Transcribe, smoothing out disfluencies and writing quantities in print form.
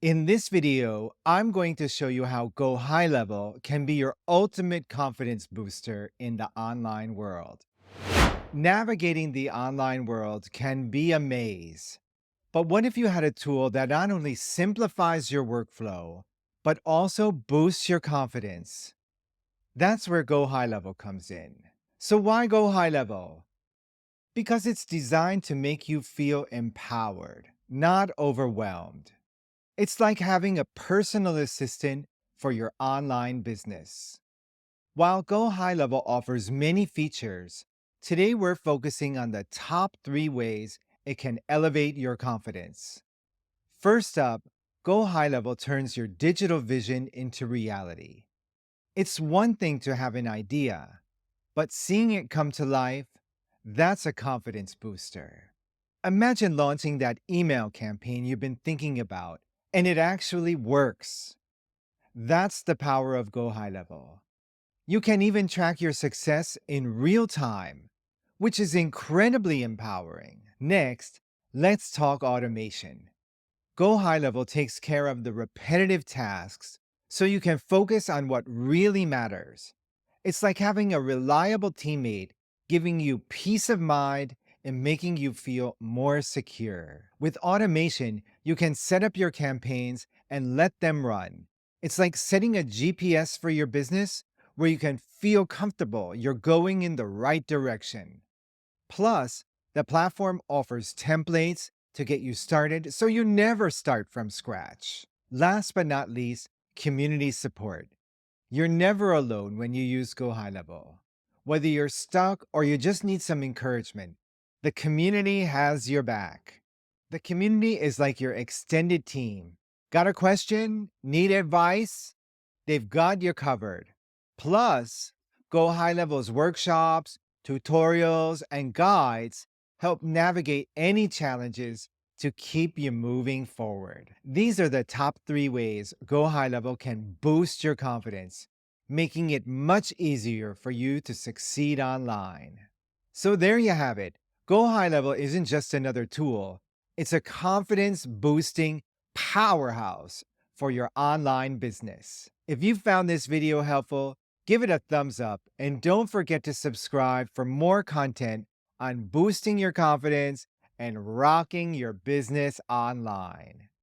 In this video, I'm going to show you how GoHighLevel can be your ultimate confidence booster in the online world. Navigating the online world can be a maze, but what if you had a tool that not only simplifies your workflow, but also boosts your confidence? That's where GoHighLevel comes in. So why GoHighLevel? Because it's designed to make you feel empowered, not overwhelmed. It's like having a personal assistant for your online business. While GoHighLevel offers many features, today we're focusing on the top 3 ways it can elevate your confidence. First up, GoHighLevel turns your digital vision into reality. It's one thing to have an idea, but seeing it come to life, that's a confidence booster. Imagine launching that email campaign you've been thinking about, and it actually works. That's the power of GoHighLevel. You can even track your success in real time, which is incredibly empowering. Next, let's talk automation. GoHighLevel takes care of the repetitive tasks so you can focus on what really matters. It's like having a reliable teammate giving you peace of mind and making you feel more secure. With automation, you can set up your campaigns and let them run. It's like setting a GPS for your business where you can feel comfortable you're going in the right direction. Plus, the platform offers templates to get you started so you never start from scratch. Last but not least, community support. You're never alone when you use GoHighLevel. Whether you're stuck or you just need some encouragement, the community has your back. The community is like your extended team. Got a question? Need advice? They've got you covered. Plus, GoHighLevel's workshops, tutorials, and guides help navigate any challenges to keep you moving forward. These are the top 3 ways GoHighLevel can boost your confidence, making it much easier for you to succeed online. So there you have it. GoHighLevel isn't just another tool, it's a confidence boosting powerhouse for your online business. If you found this video helpful, give it a thumbs up and don't forget to subscribe for more content on boosting your confidence and rocking your business online.